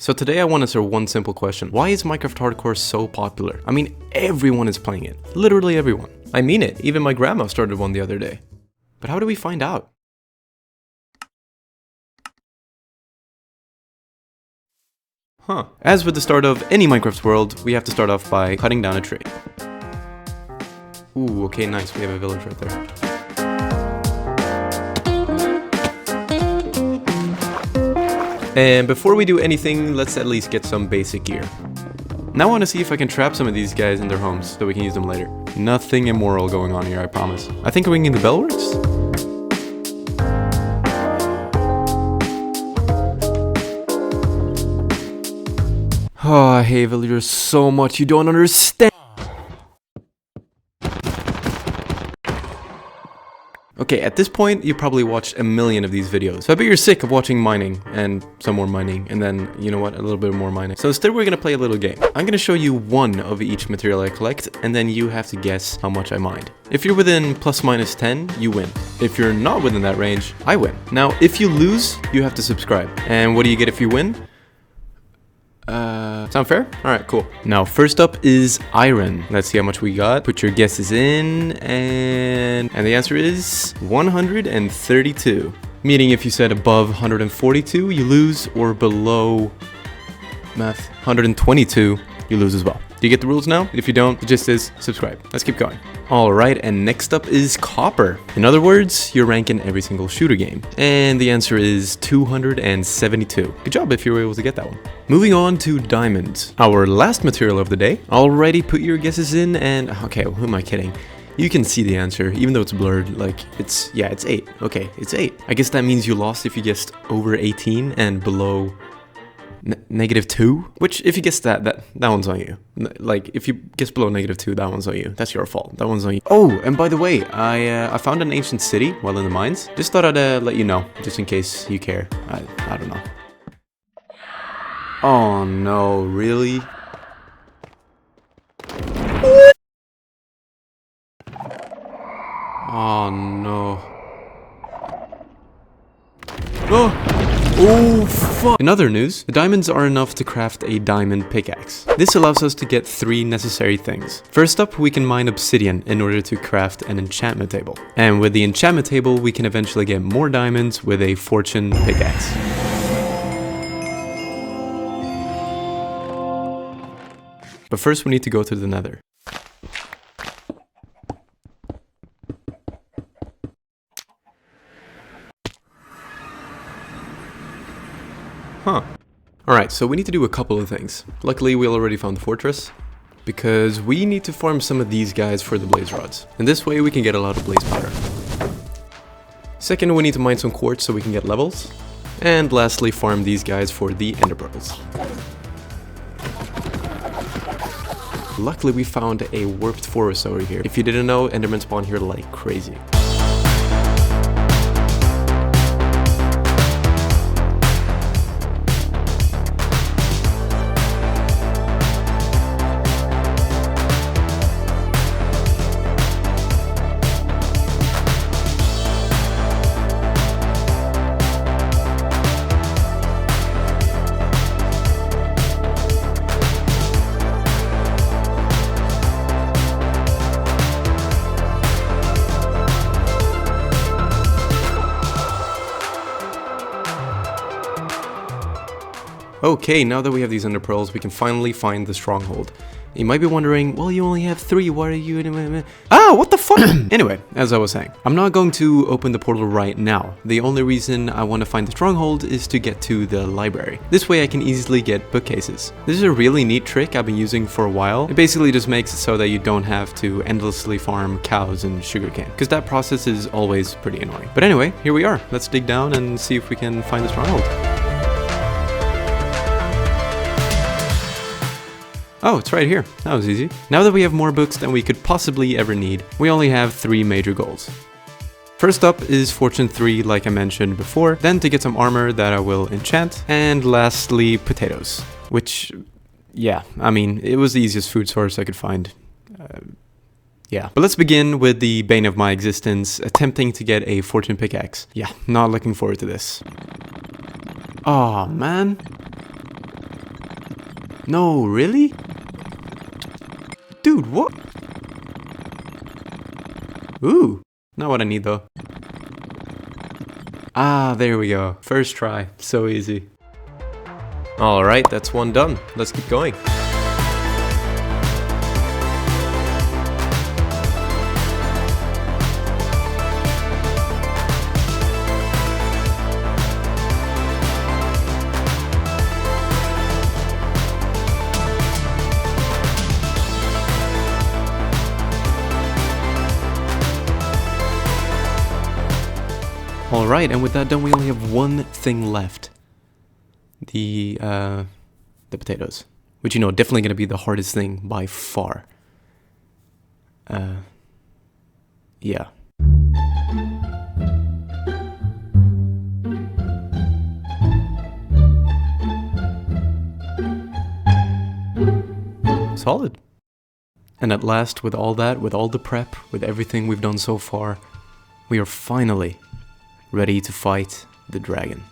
So today I want to answer one simple question. Why is Minecraft Hardcore so popular? I mean, everyone is playing it. Literally everyone. I mean it. Even my grandma started one the other day. But how do we find out? As with the start of any Minecraft world, we have to start off by cutting down a tree. Ooh, okay, nice. We have a village right there. And before we do anything, let's at least get some basic gear. Now I want to see if I can trap some of these guys in their homes so we can use them later. Nothing immoral going on here, I promise. I think ringing the bell works? Oh, I hate villagers so much, you don't understand! Okay, at this point, you probably watched a million of these videos. So I bet you're sick of watching mining, and some more mining, and then, you know what, a little bit more mining. So instead we're gonna play a little game. I'm gonna show you one of each material I collect, and then you have to guess how much I mined. If you're within plus minus 10, you win. If you're not within that range, I win. Now, if you lose, you have to subscribe. And what do you get if you win? Sound fair? Alright, cool. Now, first up is iron. Let's see how much we got. Put your guesses in, and the answer is 132. Meaning if you said above 142, you lose, or below math 122, you lose as well. Do you get the rules now? If you don't, the gist is subscribe. Let's keep going. Alright, and next up is copper. In other words, you're ranking every single shooter game. And the answer is 272. Good job if you were able to get that one. Moving on to diamonds. Our last material of the day. Already put your guesses in, and okay, who am I kidding? You can see the answer, even though it's blurred, like, it's 8. Okay, it's 8. I guess that means you lost if you guessed over 18 and below -2, which if you guess that one's on you. Like if you guess below -2, that one's on you. That's your fault. That one's on you. Oh, and by the way, I found an ancient city while in the mines. Just thought I'd let you know, just in case you care. I don't know. Oh no, really? Oh no. Oh, fuck! In other news, the diamonds are enough to craft a diamond pickaxe. This allows us to get 3 necessary things. First up, we can mine obsidian in order to craft an enchantment table. And with the enchantment table, we can eventually get more diamonds with a fortune pickaxe. But first, we need to go to the nether. Alright, so we need to do a couple of things. Luckily, we already found the fortress, because we need to farm some of these guys for the blaze rods. And this way we can get a lot of blaze powder. Second, we need to mine some quartz so we can get levels. And lastly, farm these guys for the ender pearls. Luckily, we found a warped forest over here. If you didn't know, endermen spawn here like crazy. Okay, now that we have these ender pearls, we can finally find the stronghold. You might be wondering, well, you only have 3, what are you... Ah, what the fuck? Anyway, as I was saying, I'm not going to open the portal right now. The only reason I want to find the stronghold is to get to the library. This way I can easily get bookcases. This is a really neat trick I've been using for a while. It basically just makes it so that you don't have to endlessly farm cows and sugarcane, because that process is always pretty annoying. But anyway, here we are. Let's dig down and see if we can find the stronghold. Oh, it's right here. That was easy. Now that we have more books than we could possibly ever need, we only have 3 major goals. First up is Fortune 3, like I mentioned before, then to get some armor that I will enchant, and lastly, potatoes. Which, yeah, I mean, it was the easiest food source I could find. Yeah, but let's begin with the bane of my existence, attempting to get a fortune pickaxe. Yeah, not looking forward to this. Aw, man. No, really? Dude, what? Ooh, not what I need though. Ah, there we go. First try. So easy. Alright, that's one done. Let's keep going. Alright, and with that done, we only have one thing left. The potatoes. Which, you know, definitely going to be the hardest thing by far. Yeah. Solid. And at last, with all that, with all the prep, with everything we've done so far, we are finally ready to fight the dragon.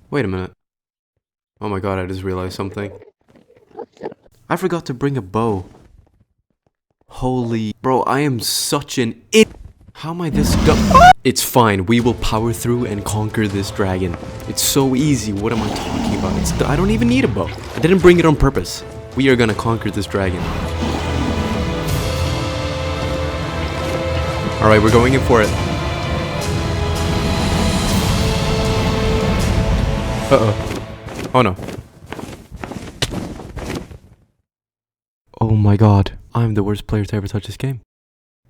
Wait a minute. Oh my god, I just realized something. I forgot to bring a bow. Holy... Bro, I am such an idiot. How am I this dumb? It's fine, we will power through and conquer this dragon. It's so easy, what am I talking about? I don't even need a bow. I didn't bring it on purpose. We are gonna conquer this dragon. Alright, we're going in for it. Uh-oh. Oh no. Oh my god. I'm the worst player to ever touch this game.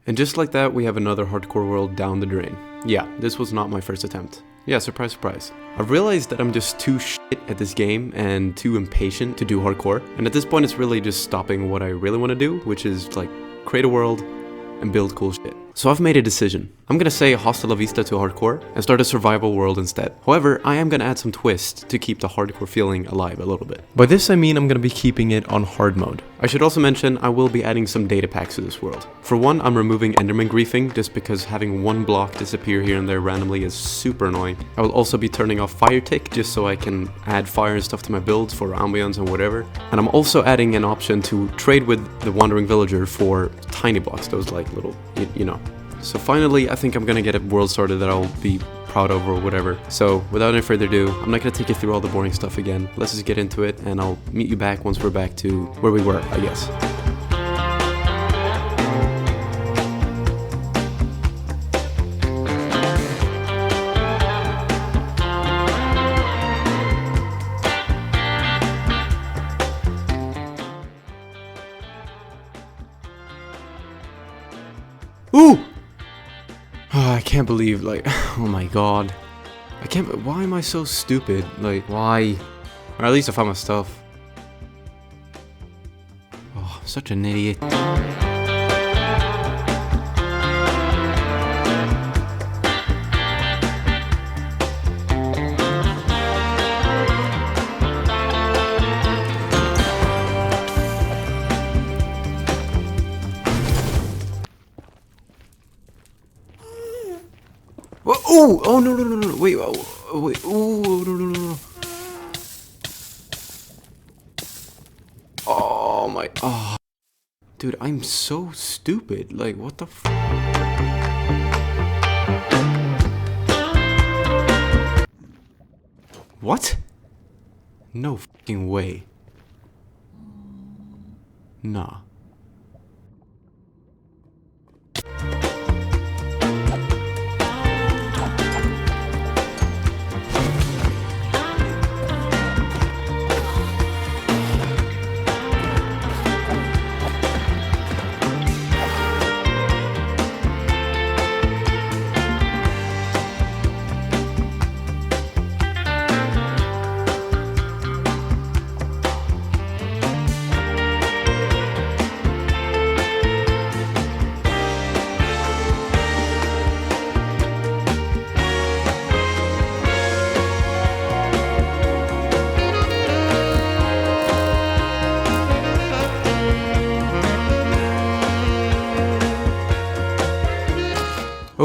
And just like that, we have another hardcore world down the drain. Yeah, this was not my first attempt. Yeah, surprise, surprise. I've realized that I'm just too shit at this game and too impatient to do hardcore. And at this point, it's really just stopping what I really want to do, which is like create a world and build cool shit. So I've made a decision. I'm gonna say hasta la vista to hardcore and start a survival world instead. However, I am gonna add some twists to keep the hardcore feeling alive a little bit. By this I mean I'm gonna be keeping it on hard mode. I should also mention I will be adding some data packs to this world. For one, I'm removing Enderman griefing just because having one block disappear here and there randomly is super annoying. I will also be turning off fire tick just so I can add fire and stuff to my builds for ambience and whatever. And I'm also adding an option to trade with the wandering villager for tiny blocks, those like little, you know. So finally, I think I'm gonna get a world started that I'll be proud of or whatever. So without any further ado, I'm not gonna take you through all the boring stuff again. Let's just get into it and I'll meet you back once we're back to where we were, I guess. Ooh! Oh, I can't believe, like, oh my god. I can't, why am I so stupid? Like, why? Or at least I found my stuff. Oh, I'm such an idiot. Oh, oh no, no, no, no, wait, oh, wait, oh, no, no, no, no. Oh my, oh. Dude, I'm so stupid, like, what the f- What? No fucking way. Nah.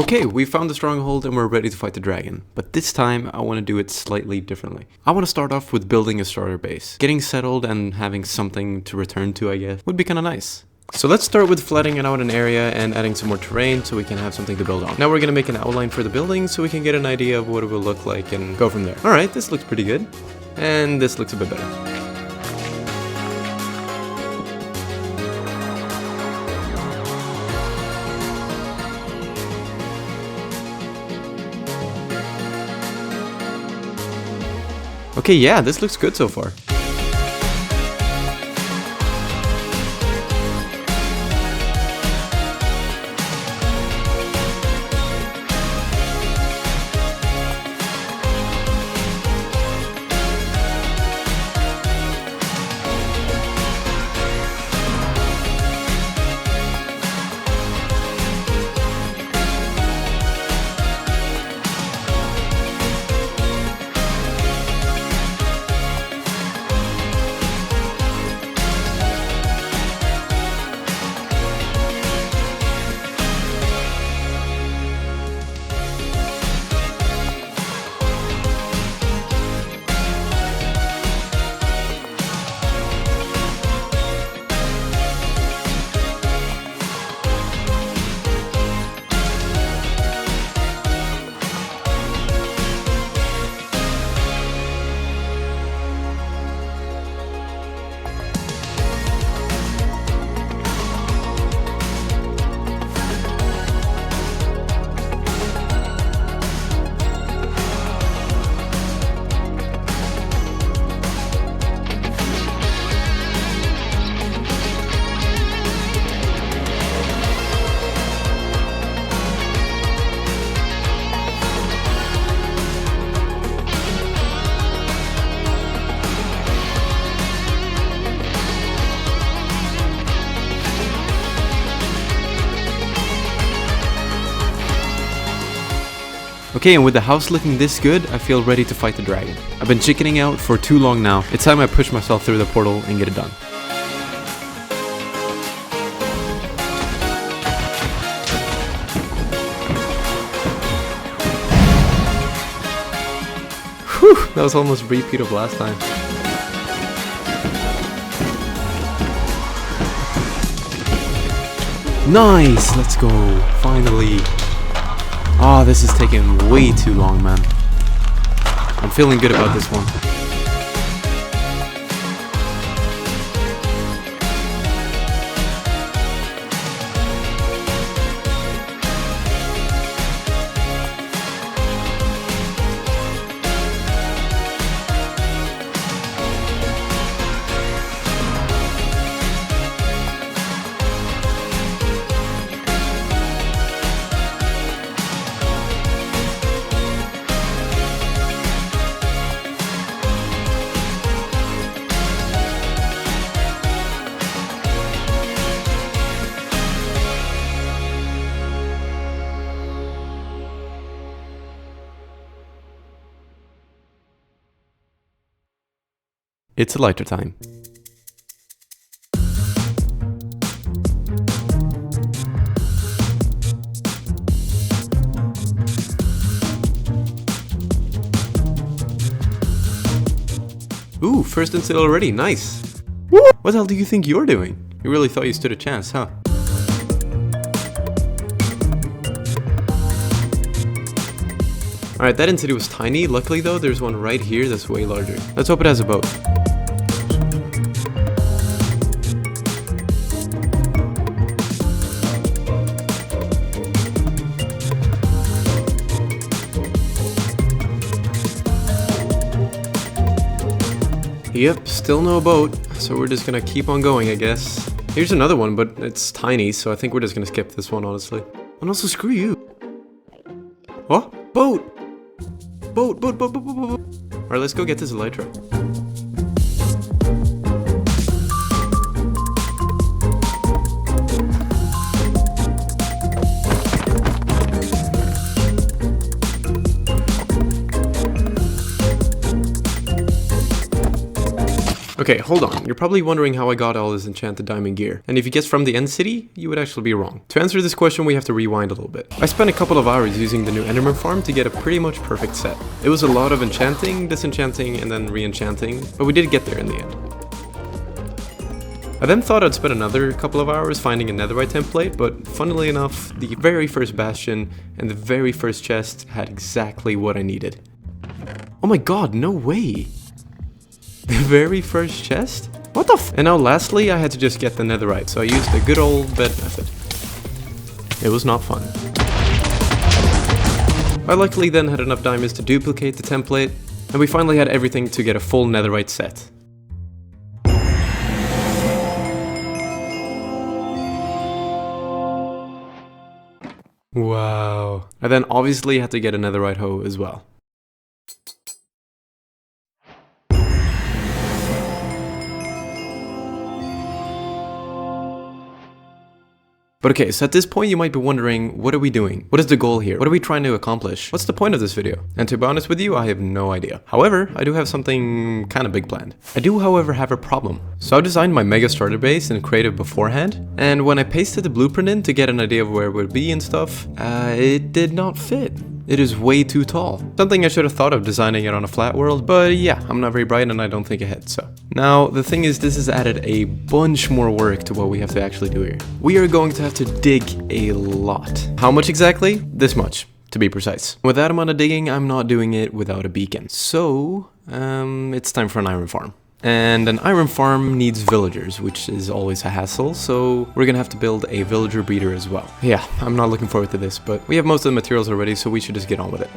Okay, we found the stronghold and we're ready to fight the dragon. But this time, I want to do it slightly differently. I want to start off with building a starter base. Getting settled and having something to return to, I guess, would be kind of nice. So let's start with flattening out an area and adding some more terrain so we can have something to build on. Now we're going to make an outline for the building so we can get an idea of what it will look like and go from there. Alright, this looks pretty good. And this looks a bit better. Okay, yeah, this looks good so far. Okay, and with the house looking this good, I feel ready to fight the dragon. I've been chickening out for too long now. It's time I push myself through the portal and get it done. Whew, that was almost a repeat of last time. Nice! Let's go! Finally! Ah, this is taking way too long, man. I'm feeling good about this one. It's lighter time. Ooh, first insta already, nice. Woo! What the hell do you think you're doing? You really thought you stood a chance, huh? Alright, that entity was tiny. Luckily though, there's one right here that's way larger. Let's hope it has a boat. Yep, still no boat, so we're just gonna keep on going, I guess. Here's another one, but it's tiny, so I think we're just gonna skip this one, honestly. And also, screw you. What? Boat! Boat, boat, boat, boat, boat, boat. Alright, let's go get this elytra. Okay, hold on. You're probably wondering how I got all this enchanted diamond gear. And if you guessed from the end city, you would actually be wrong. To answer this question, we have to rewind a little bit. I spent a couple of hours using the new Enderman farm to get a pretty much perfect set. It was a lot of enchanting, disenchanting, and then re-enchanting, but we did get there in the end. I then thought I'd spend another couple of hours finding a netherite template, but funnily enough, the very first bastion and the very first chest had exactly what I needed. Oh my god, no way! The very first chest? What the f- And now lastly, I had to just get the netherite, so I used the good old bed method. It was not fun. I luckily then had enough diamonds to duplicate the template, and we finally had everything to get a full netherite set. Wow. I then obviously had to get a netherite hoe as well. But okay, so at this point you might be wondering, what are we doing? What is the goal here? What are we trying to accomplish? What's the point of this video? And to be honest with you, I have no idea. However, I do have something kind of big planned. I do, however, have a problem. So I designed my mega starter base in Creative beforehand, and when I pasted the blueprint in to get an idea of where it would be and stuff, it did not fit. It is way too tall. Something I should have thought of designing it on a flat world, but yeah, I'm not very bright and I don't think ahead, so. Now, the thing is, this has added a bunch more work to what we have to actually do here. We are going to have to dig a lot. How much exactly? This much, to be precise. With that amount of digging, I'm not doing it without a beacon. So, it's time for an iron farm. And an iron farm needs villagers, which is always a hassle, so we're gonna have to build a villager breeder as well. Yeah, I'm not looking forward to this, but we have most of the materials already, so we should just get on with it.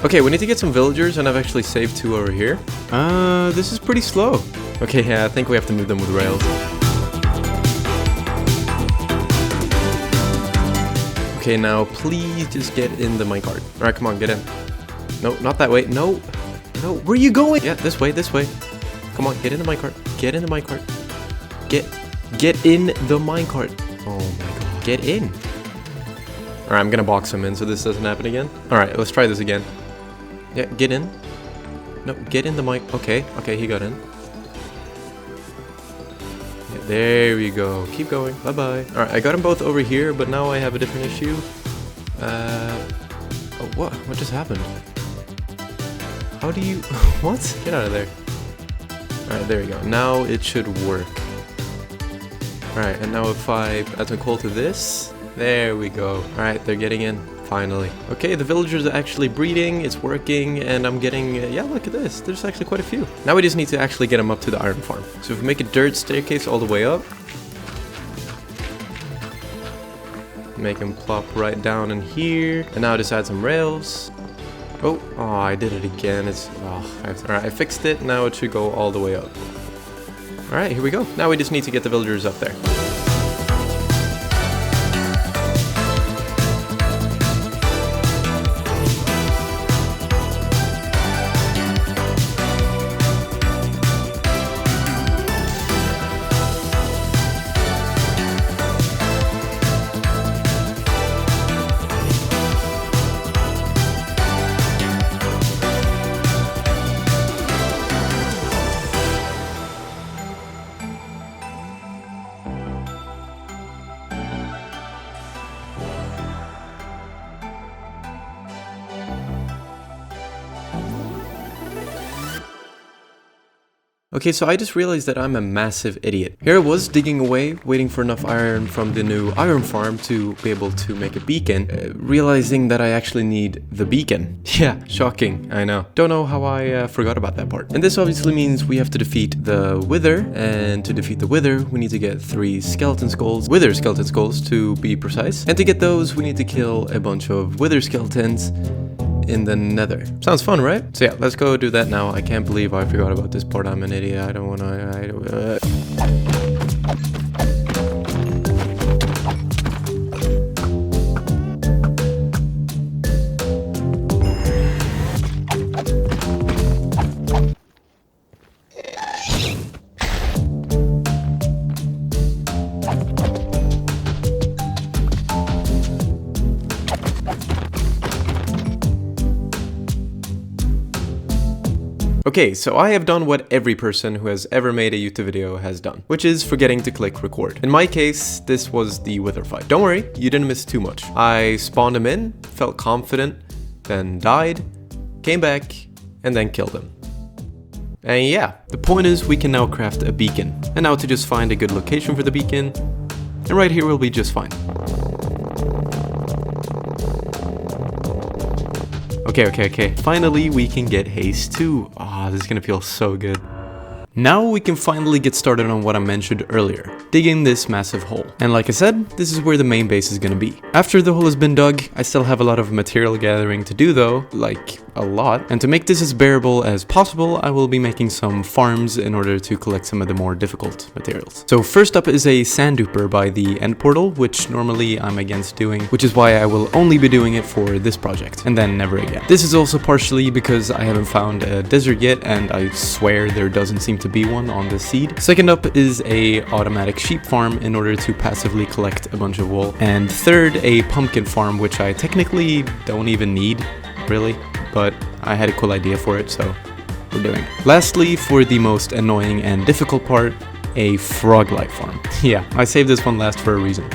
Okay, we need to get some villagers, and I've actually saved 2 over here. This is pretty slow. Okay, yeah, I think we have to move them with rails. Okay, now please just get in the minecart. Alright, come on, get in. No, not that way. No. No, where are you going? Yeah, this way, this way. Come on, get in the minecart. Get in the minecart. Get in the minecart. Oh my god. Get in. Alright, I'm gonna box him in so this doesn't happen again. Alright, let's try this again. Yeah, get in. No, get in the mic. Okay, okay, he got in. Yeah, there we go. Keep going. Bye-bye. Alright, I got them both over here, but now I have a different issue. Oh, what? What just happened? How do you... What? Get out of there. Alright, there we go. Now it should work. Alright, and now if I add some coal to this... There we go. Alright, they're getting in. Finally. Okay, the villagers are actually breeding, it's working, and I'm getting, yeah, look at this. There's actually quite a few. Now we just need to actually get them up to the iron farm. So if we make a dirt staircase all the way up, make them plop right down in here, and now just add some rails. Oh, I did it again. It's, alright, I fixed it. Now it should go all the way up. Alright, here we go. Now we just need to get the villagers up there. Okay, so I just realized that I'm a massive idiot. Here I was digging away, waiting for enough iron from the new iron farm to be able to make a beacon, realizing that I actually need the beacon. Yeah, shocking, I know. Don't know how I forgot about that part. And this obviously means we have to defeat the Wither, and to defeat the Wither, we need to get 3 skeleton skulls, Wither skeleton skulls to be precise. And to get those, we need to kill a bunch of Wither skeletons in the Nether. Sounds fun, right? So yeah, let's go do that now. I can't believe I forgot about this part. I'm an idiot. I don't wanna... Okay, so I have done what every person who has ever made a YouTube video has done, which is forgetting to click record. In my case, this was the Wither fight. Don't worry, you didn't miss too much. I spawned him in, felt confident, then died, came back, and then killed him. And yeah, the point is we can now craft a beacon. And now to just find a good location for the beacon, and right here will be just fine. Okay. Finally, we can get haste too. Ah, this is gonna feel so good. Now we can finally get started on what I mentioned earlier, digging this massive hole. And like I said, this is where the main base is gonna be. After the hole has been dug, I still have a lot of material gathering to do though, like a lot. And to make this as bearable as possible, I will be making some farms in order to collect some of the more difficult materials. So first up is a sand duper by the end portal, which normally I'm against doing, which is why I will only be doing it for this project, and then never again. This is also partially because I haven't found a desert yet, and I swear there doesn't seem to be one on this seed. Second up is a automatic sheep farm in order to passively collect a bunch of wool. And third, a pumpkin farm, which I technically don't even need, really, but I had a cool idea for it, so we're doing it. Lastly, for the most annoying and difficult part, a frog life farm. Yeah, I saved this one last for a reason.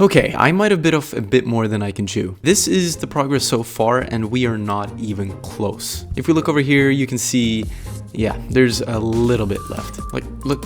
Okay, I might have bit off a bit more than I can chew. This is the progress so far, and we are not even close. If we look over here, you can see, yeah, there's a little bit left. Look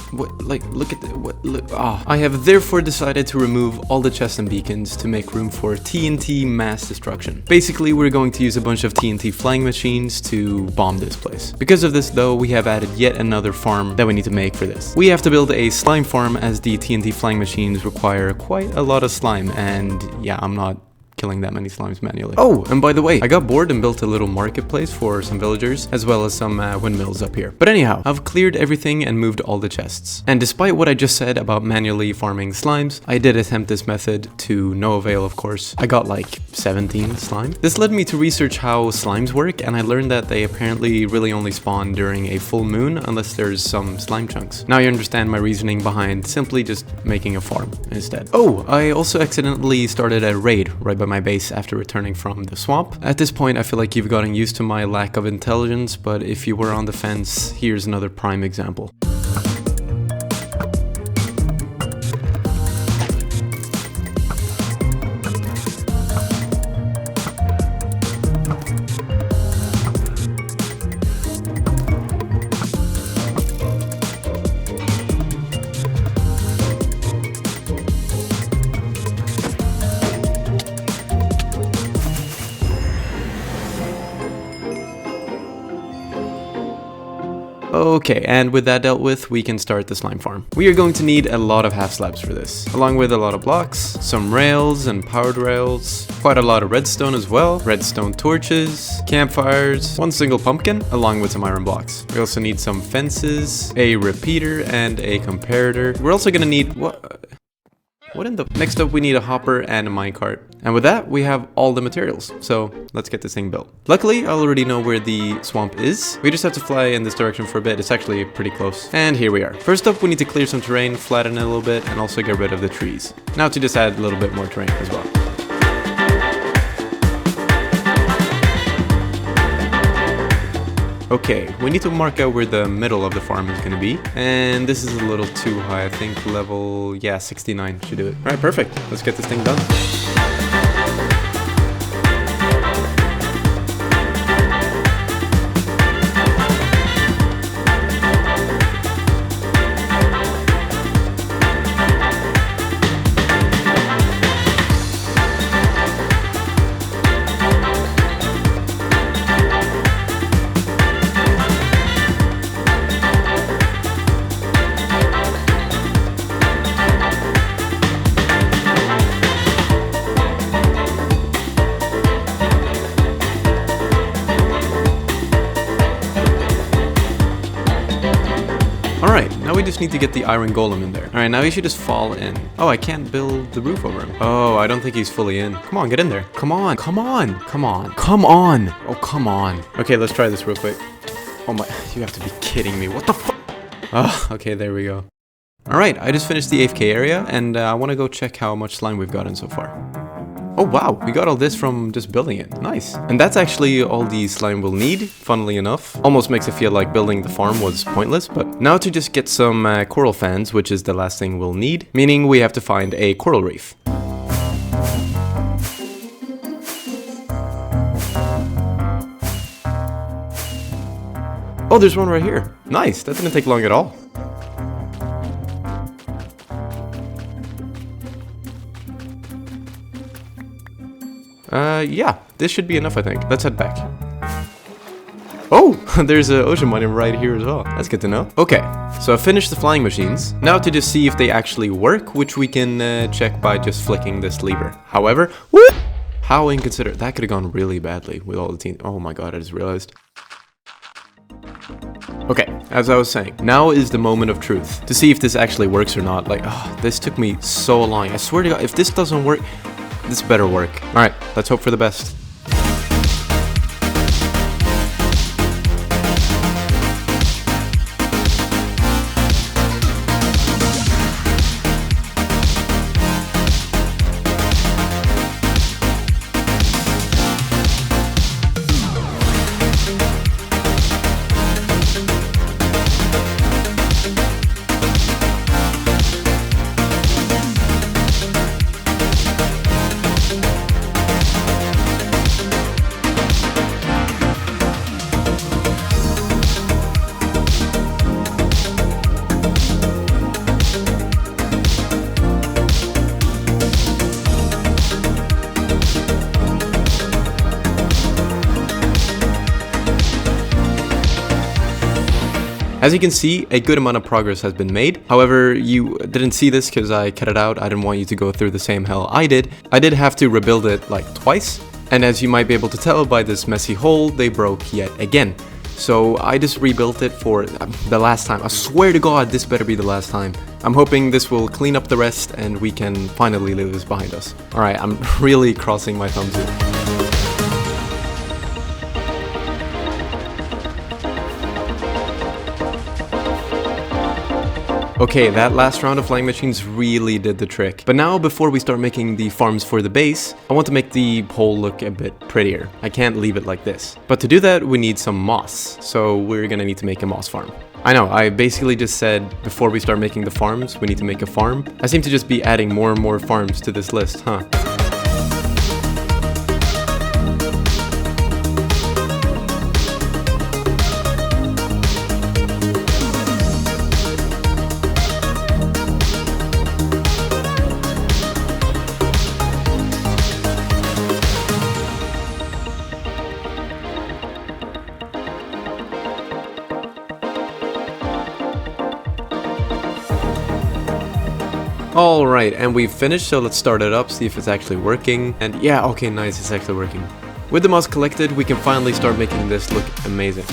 at the, I have therefore decided to remove all the chests and beacons to make room for TNT mass destruction. Basically, we're going to use a bunch of TNT flying machines to bomb this place. Because of this though, we have added yet another farm that we need to make for this. We have to build a slime farm as the TNT flying machines require quite a lot of slime, and yeah, I'm not killing that many slimes manually. Oh, and by the way, I got bored and built a little marketplace for some villagers, as well as some windmills up here. But anyhow, I've cleared everything and moved all the chests. And despite what I just said about manually farming slimes, I did attempt this method to no avail, of course. I got like 17 slime. This led me to research how slimes work, and I learned that they apparently really only spawn during a full moon unless there's some slime chunks. Now you understand my reasoning behind simply just making a farm instead. Oh, I also accidentally started a raid right by my base after returning from the swamp. At this point, I feel like you've gotten used to my lack of intelligence, but if you were on the fence, here's another prime example. Okay, and with that dealt with, we can start the slime farm. We are going to need a lot of half slabs for this, along with a lot of blocks, some rails and powered rails, quite a lot of redstone as well, redstone torches, campfires, one single pumpkin, along with some iron blocks. We also need some fences, a repeater, and a comparator. We're also gonna need... What in the... Next up, we need a hopper and a minecart. And with that, we have all the materials. So let's get this thing built. Luckily, I already know where the swamp is. We just have to fly in this direction for a bit. It's actually pretty close. And here we are. First up, we need to clear some terrain, flatten it a little bit, and also get rid of the trees. Now to just add a little bit more terrain as well. Okay, we need to mark out where the middle of the farm is going to be. And this is a little too high. I think level, 69 should do it. All right, perfect. Let's get this thing done. Alright, now we just need to get the iron golem in there. Alright, now he should just fall in. Oh, I can't build the roof over him. Oh, I don't think he's fully in. Come on, get in there. Come on, come on, come on, come on. Oh, come on. Okay, let's try this real quick. Oh my, you have to be kidding me. What the fuck? Oh, okay, there we go. Alright, I just finished the AFK area, and I want to go check how much slime we've gotten so far. Oh wow, we got all this from just building it. Nice. And that's actually all the slime will need, funnily enough. Almost makes it feel like building the farm was pointless, but now to just get some coral fans, which is the last thing we'll need, meaning we have to find a coral reef. Oh, there's one right here. Nice, that didn't take long at all. Yeah, this should be enough, I think. Let's head back. Oh, there's an ocean biome right here as well. That's good to know. Okay, so I finished the flying machines. Now to just see if they actually work, which we can check by just flicking this lever. However, whoop, how inconsiderate. That could have gone really badly with all the team. Oh my god, I just realized. Okay, as I was saying, now is the moment of truth. To see if this actually works or not. Like, oh, this took me so long. I swear to god, if this doesn't work... This better work. Alright, let's hope for the best. As you can see, a good amount of progress has been made. However, you didn't see this because I cut it out. I didn't want you to go through the same hell I did. I did have to rebuild it like twice. And as you might be able to tell by this messy hole, they broke yet again. So I just rebuilt it for the last time. I swear to god, this better be the last time. I'm hoping this will clean up the rest and we can finally leave this behind us. Alright, I'm really crossing my thumbs here. Okay, that last round of flying machines really did the trick. But now, before we start making the farms for the base, I want to make the hole look a bit prettier. I can't leave it like this. But to do that, we need some moss. So we're gonna need to make a moss farm. I know, I basically just said, before we start making the farms, we need to make a farm. I seem to just be adding more and more farms to this list, huh? Alright, and we've finished, so let's start it up, see if it's actually working. And yeah, okay, nice, it's actually working. With the moss collected, we can finally start making this look amazing.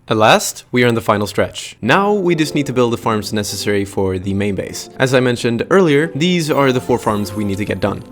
At last, we are in the final stretch. Now we just need to build the farms necessary for the main base. As I mentioned earlier, these are the 4 farms we need to get done.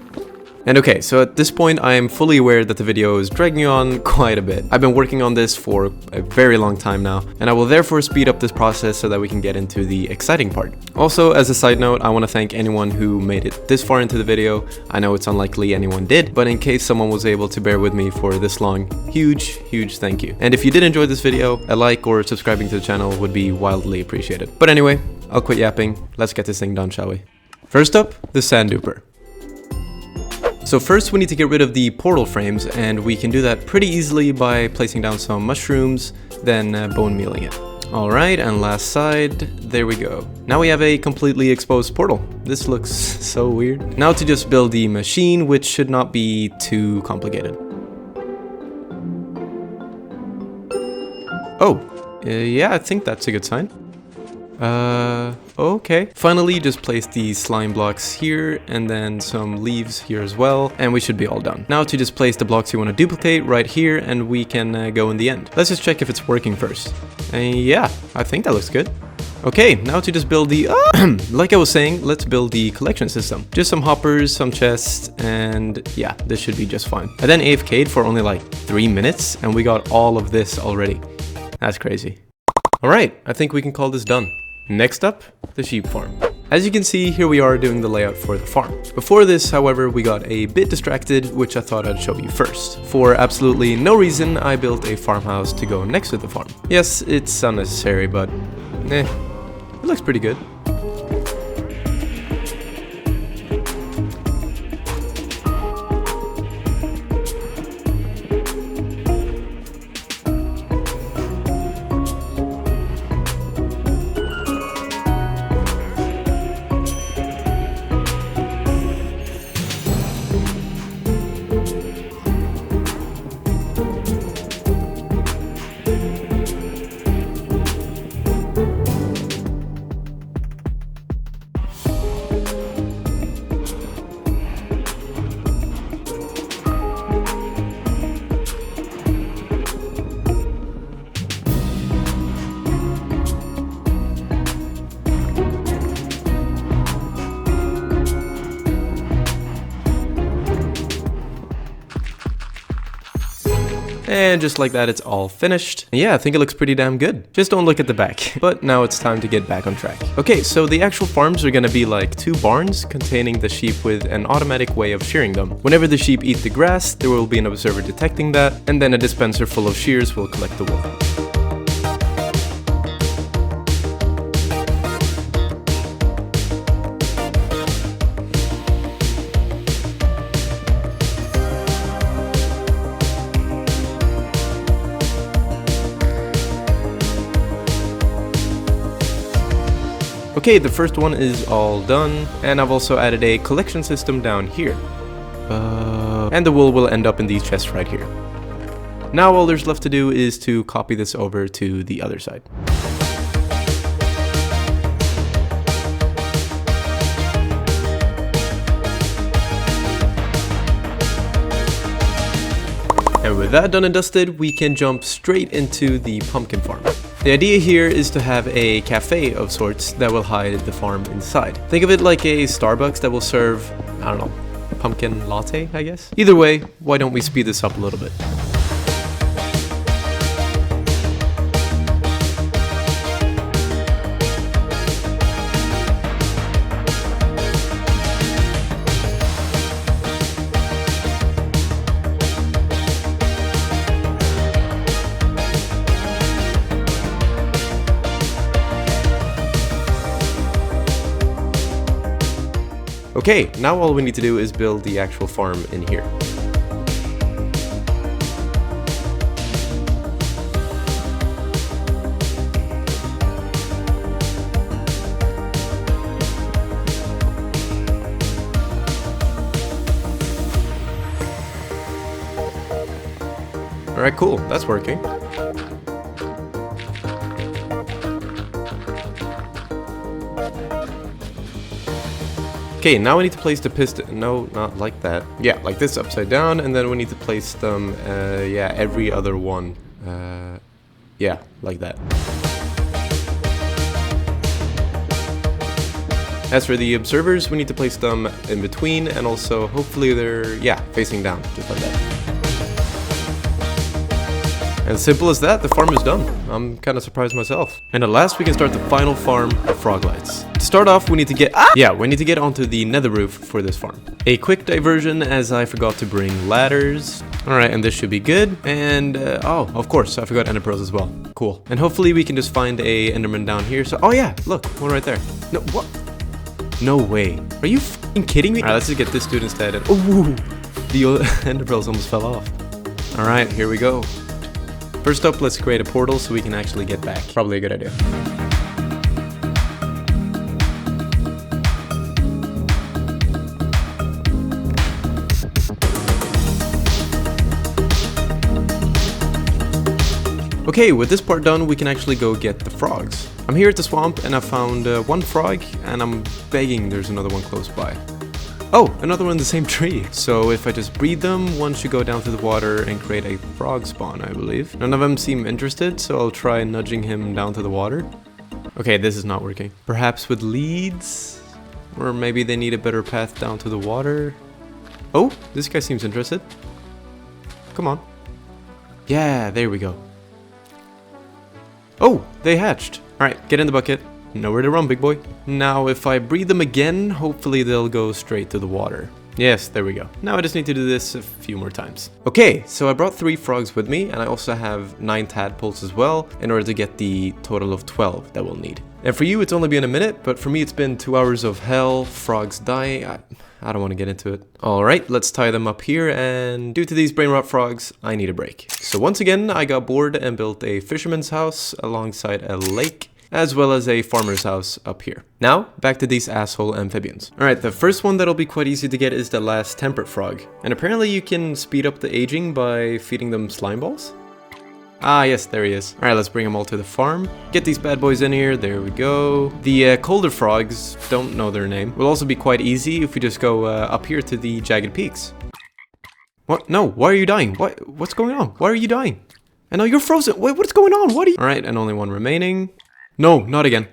And okay, so at this point I am fully aware that the video is dragging on quite a bit. I've been working on this for a very long time now, and I will therefore speed up this process so that we can get into the exciting part. Also, as a side note, I want to thank anyone who made it this far into the video. I know it's unlikely anyone did, but in case someone was able to bear with me for this long, huge thank you. And if you did enjoy this video, a like or subscribing to the channel would be wildly appreciated. But anyway, I'll quit yapping. Let's get this thing done, shall we? First up, the sand duper. So first we need to get rid of the portal frames, and we can do that pretty easily by placing down some mushrooms, then bone mealing it. Alright, and last side, there we go. Now we have a completely exposed portal. This looks so weird. Now to just build the machine, which should not be too complicated. Oh, yeah, I think that's a good sign. Okay. Finally, just place the slime blocks here and then some leaves here as well, and we should be all done. Now to just place the blocks you want to duplicate right here, and we can go in the end. Let's just check if it's working first. Yeah, I think that looks good. Okay, now to just build the, like I was saying, let's build the collection system. Just some hoppers, some chests, and yeah, this should be just fine. I then AFK'd for only like 3 minutes, and we got all of this already. That's crazy. Alright, I think we can call this done. Next up, the sheep farm. As you can see, here we are doing the layout for the farm. Before this, however, we got a bit distracted, which I thought I'd show you first. For absolutely no reason, I built a farmhouse to go next to the farm. Yes, it's unnecessary, but it looks pretty good. And just like that, it's all finished. And yeah, I think it looks pretty damn good. Just don't look at the back. But now it's time to get back on track. Okay, so the actual farms are gonna be like 2 barns containing the sheep with an automatic way of shearing them. Whenever the sheep eat the grass, there will be an observer detecting that, and then a dispenser full of shears will collect the wool. Okay, the first one is all done, and I've also added a collection system down here. And the wool will end up in these chests right here. Now all there's left to do is to copy this over to the other side. And with that done and dusted, we can jump straight into the pumpkin farm. The idea here is to have a cafe of sorts that will hide the farm inside. Think of it like a Starbucks that will serve, I don't know, pumpkin latte, I guess? Either way, why don't we speed this up a little bit? Okay, now all we need to do is build the actual farm in here. Alright, cool, that's working. Okay, now we need to place the piston. No, not like that. Yeah, like this upside down, and then we need to place them, yeah, every other one. Yeah, like that. As for the observers, we need to place them in between, and also hopefully they're, yeah, facing down, just like that. As simple as that, the farm is done. I'm kind of surprised myself. And at last, we can start the final farm of Froglights. To start off, we need to get we need to get onto the nether roof for this farm. A quick diversion, as I forgot to bring ladders. All right, and this should be good. And oh, of course, I forgot ender pearls as well. Cool. And hopefully we can just find a enderman down here. So, oh yeah, look, one right there. No, what? No way. Are you f***ing kidding me? All right, let's just get this dude instead. And ooh, the ender pearls almost fell off. All right, here we go. First up, let's create a portal so we can actually get back. Probably a good idea. Okay, with this part done, we can actually go get the frogs. I'm here at the swamp and I found one frog, and I'm begging there's another one close by. Oh, another one in the same tree. So if I just breed them, one should go down to the water and create a frog spawn, I believe. None of them seem interested, so I'll try nudging him down to the water. Okay, this is not working. Perhaps with leads? Or maybe they need a better path down to the water? Oh, this guy seems interested. Come on. Yeah, there we go. Oh, they hatched. Alright, get in the bucket. Nowhere to run, big boy. Now, if I breed them again, hopefully they'll go straight to the water. Yes, there we go. Now I just need to do this a few more times. Okay, so I brought 3 frogs with me, and I also have 9 tadpoles as well, in order to get the total of 12 that we'll need. And for you, it's only been a minute, but for me, it's been 2 hours of hell. Frogs die. I don't want to get into it. Alright, let's tie them up here, and due to these brain rot frogs, I need a break. So once again, I got bored and built a fisherman's house alongside a lake, as well as a farmer's house up here. Now, back to these asshole amphibians. Alright, the first one that'll be quite easy to get is the last temperate frog. And apparently you can speed up the aging by feeding them slime balls? Ah, yes, there he is. Alright, let's bring them all to the farm. Get these bad boys in here, there we go. The colder frogs, don't know their name, will also be quite easy if we just go up here to the jagged peaks. What? No, why are you dying? What's going on? Why are you dying? I know you're frozen. Wait, what's going on? What are you? Alright, and only one remaining. No, not again.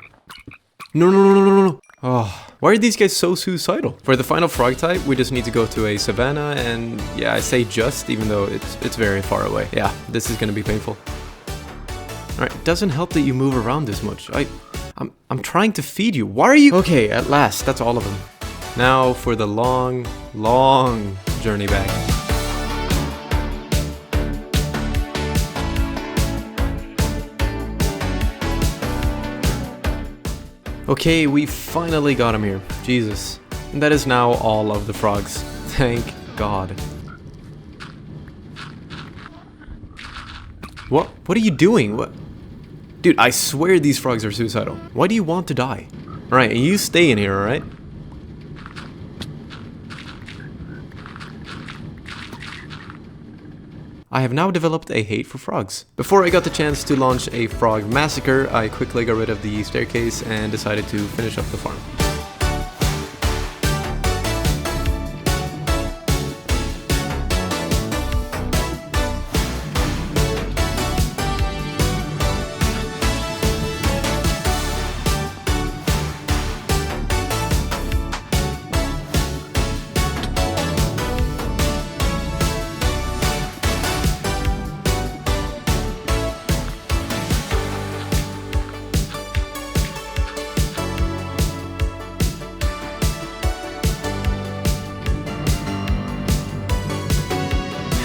No. Oh, why are these guys so suicidal? For the final frog type, we just need to go to a savanna, and yeah, I say just, even though it's very far away. Yeah, this is gonna be painful. Alright, it doesn't help that you move around this much. I'm trying to feed you. Why are you? Okay, at last, that's all of them. Now for the long journey back. Okay, we finally got him here. Jesus. And that is now all of the frogs. Thank God. What are you doing? What? Dude, I swear these frogs are suicidal. Why do you want to die? Alright, you stay in here, alright? I have now developed a hate for frogs. Before I got the chance to launch a frog massacre, I quickly got rid of the staircase and decided to finish up the farm.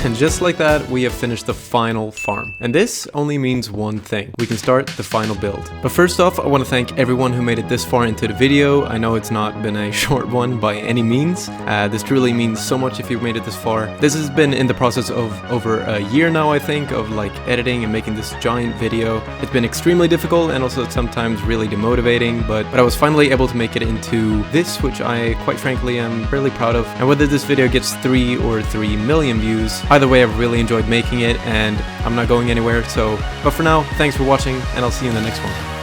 And just like that, we have finished the final farm. And this only means one thing. We can start the final build. But first off, I want to thank everyone who made it this far into the video. I know it's not been a short one by any means. This truly means so much if you've made it this far. This has been in the process of over a year now, I think, of like editing and making this giant video. It's been extremely difficult and also sometimes really demotivating, but I was finally able to make it into this, which I quite frankly am really proud of. And whether this video gets 3 or 3 million views, either way, I've really enjoyed making it, and I'm not going anywhere. But for now, thanks for watching, and I'll see you in the next one.